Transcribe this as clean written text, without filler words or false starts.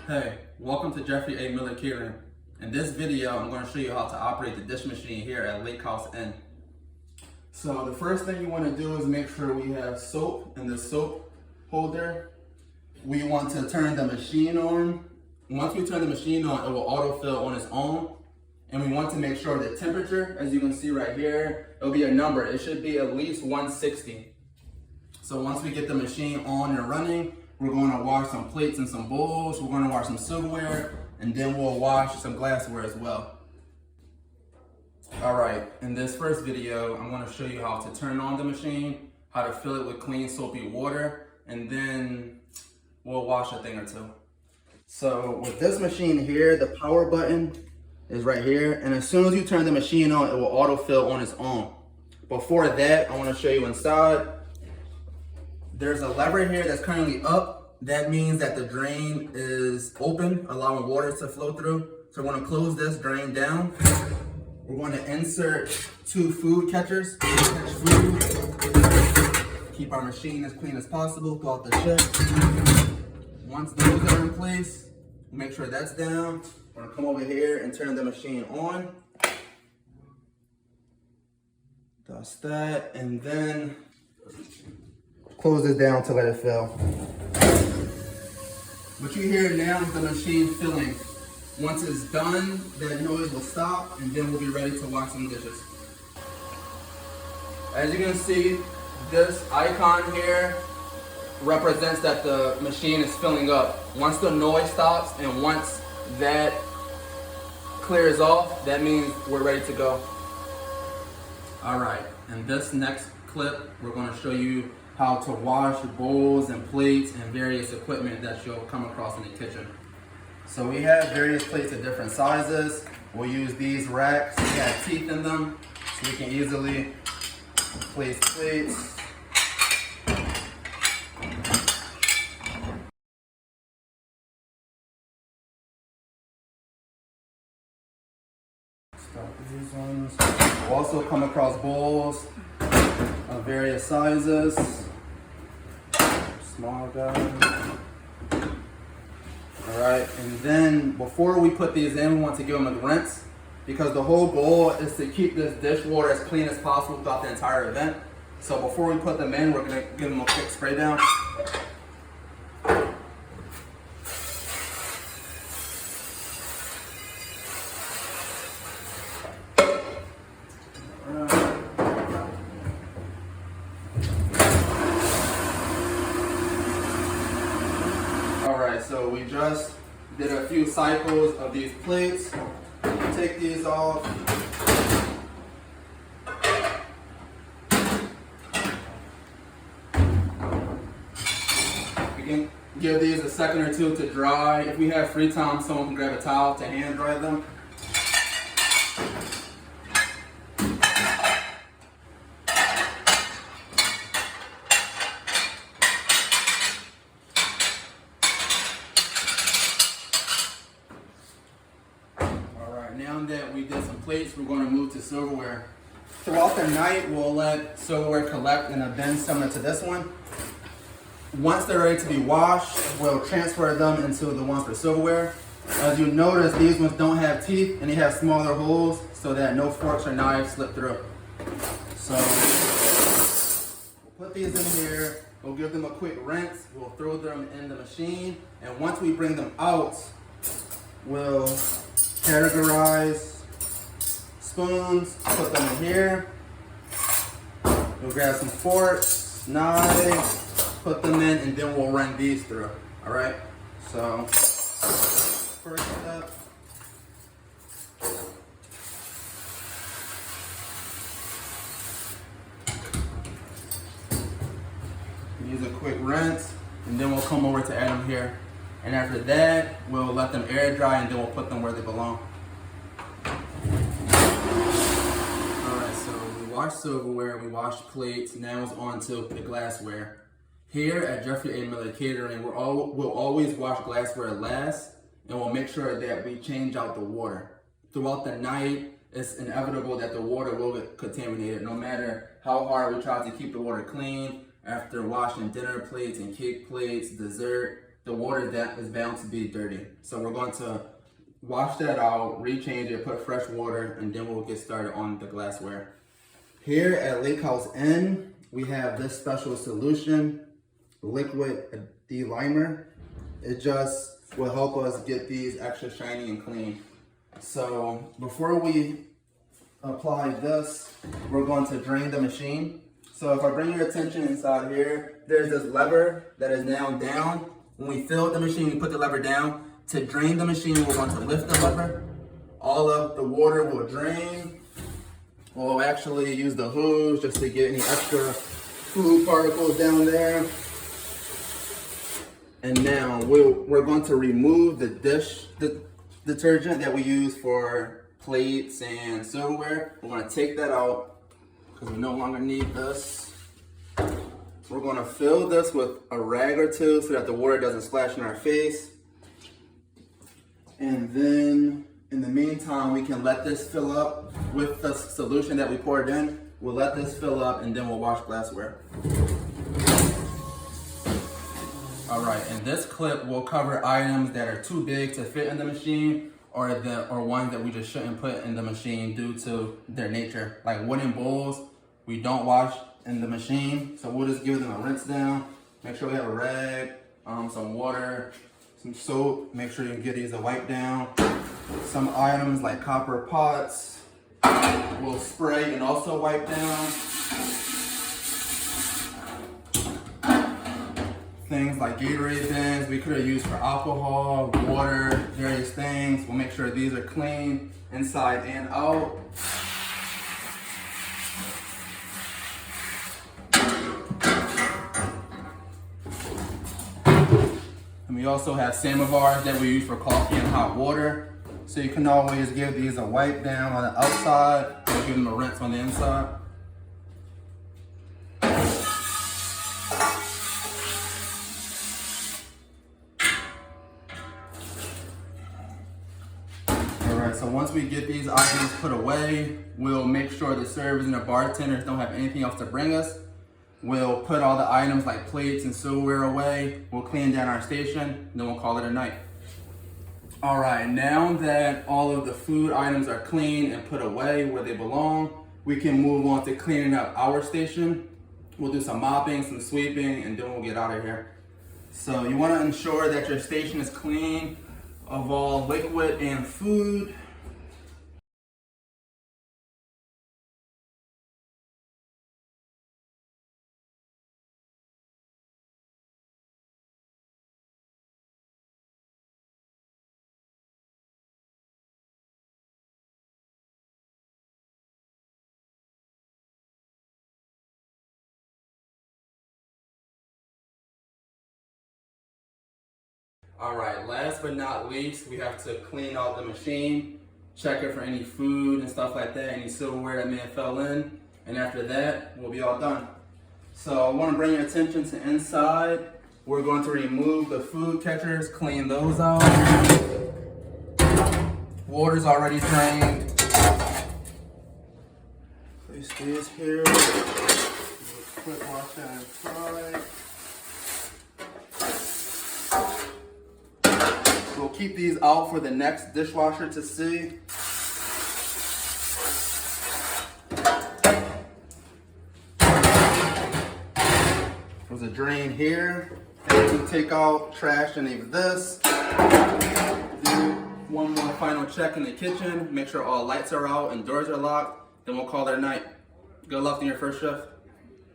Hey, welcome to Jeffrey A. Miller Catering. In this video, I'm going to show you how to operate the dish machine here at Lake House Inn. So the first thing you want to do is make sure we have soap in the soap holder. We want to turn the machine on. Once we turn the machine on, it will autofill on its own. And we want to make sure the temperature, as you can see right here, it'll be a number. It should be at least 160. So once we get the machine on and running, we're going to wash some plates and some bowls. We're going to wash some silverware, and then we'll wash some glassware as well. All right, in this first video, I'm going to show you how to turn on the machine, how to fill it with clean soapy water, and then we'll wash a thing or two. So with this machine here, the power button is right here, and as soon as you turn the machine on, it will autofill on its own. Before that, I want to show you inside. There's a lever here that's currently up. That means that the drain is open, allowing water to flow through. So we're going to close this drain down. We're going to insert 2 food catchers to catch food. Keep our machine as clean as possible throughout the shift. Once those are in place, make sure that's down. We're going to come over here and turn the machine on. Dust that, and then close this down to let it fill. What you hear now is the machine filling. Once it's done, that noise will stop, and then we'll be ready to wash some dishes. As you can see, this icon here represents that the machine is filling up. Once the noise stops and once that clears off, that means we're ready to go. All right, in this next clip, we're going to show you how to wash bowls and plates and various equipment that you'll come across in the kitchen. So we have various plates of different sizes. We'll use these racks. They have teeth in them, so we can easily place plates. Start these ones. We'll also come across bowls of various sizes. Small guys. All right, and then before we put these in, we want to give them a rinse, because the whole goal is to keep this dishwater as clean as possible throughout the entire event. So before we put them in, we're gonna give them a quick spray down. Alright, so we just did a few cycles of these plates. Take these off. We can give these a second or two to dry. If we have free time, someone can grab a towel to hand dry them. Now that we did some plates, we're going to move to silverware. Throughout the night, we'll let silverware collect in a bin similar to this one. Once they're ready to be washed, we'll transfer them into the ones for silverware. As you notice, these ones don't have teeth and they have smaller holes so that no forks or knives slip through. So we'll put these in here, we'll give them a quick rinse, we'll throw them in the machine, and once we bring them out, we'll categorize spoons, put them in here. We'll grab some forks, knives, put them in, and then we'll run these through. All right, so first step. Use a quick rinse, and then we'll come over to add them here. And after that, we'll let them air dry, and then we'll put them where they belong. Alright, so we washed silverware, we washed plates, now it's on to the glassware. Here at Jeffrey A. Miller Catering, we'll always wash glassware last, and we'll make sure that we change out the water. Throughout the night, it's inevitable that the water will get contaminated, no matter how hard we try to keep the water clean. After washing dinner plates and cake plates, dessert, the water that is bound to be dirty. So we're going to wash that out, rechange it, put fresh water, and then we'll get started on the glassware. Here at Lake House Inn, we have this special solution, liquid delimer. It just will help us get these extra shiny and clean. So before we apply this, we're going to drain the machine. So if I bring your attention inside here, there's this lever that is now down. When we fill the machine, we put the lever down. To drain the machine, we're going to lift the lever. All of the water will drain. We'll actually use the hose just to get any extra food particles down there. And now we're going to remove the dish detergent that we use for plates and silverware. We're going to take that out because we no longer need this. We're going to fill this with a rag or two so that the water doesn't splash in our face. And then in the meantime, we can let this fill up with the solution that we poured in. We'll let this fill up and then we'll wash glassware. All right, in this clip, we'll cover items that are too big to fit in the machine or ones that we just shouldn't put in the machine due to their nature. Like wooden bowls, we don't wash in the machine. So we'll just give them a rinse down. Make sure we have a rag, some water, some soap. Make sure you can get these a wipe down. Some items like copper pots, we'll spray and also wipe down. Things like Gatorade bins, we could have used for alcohol, water, various things. We'll make sure these are clean inside and out. And we also have samovars that we use for coffee and hot water. So you can always give these a wipe down on the outside or give them a rinse on the inside. So once we get these items put away, we'll make sure the servers and the bartenders don't have anything else to bring us. We'll put all the items like plates and silverware away. We'll clean down our station, then we'll call it a night. All right, now that all of the food items are clean and put away where they belong, we can move on to cleaning up our station. We'll do some mopping, some sweeping, and then we'll get out of here. So you want to ensure that your station is clean of all liquid and food. All right, last but not least, we have to clean out the machine, check it for any food and stuff like that, any silverware that may have fell in, and after that, we'll be all done. So I want to bring your attention to inside. We're going to remove the food catchers, clean those out. Water's already drained. Place these here. Quick wash that inside. We'll keep these out for the next dishwasher to see. There's a drain here. And we can take out trash and leave this. Do one more final check in the kitchen. Make sure all lights are out and doors are locked. Then we'll call it a night. Good luck in your first shift.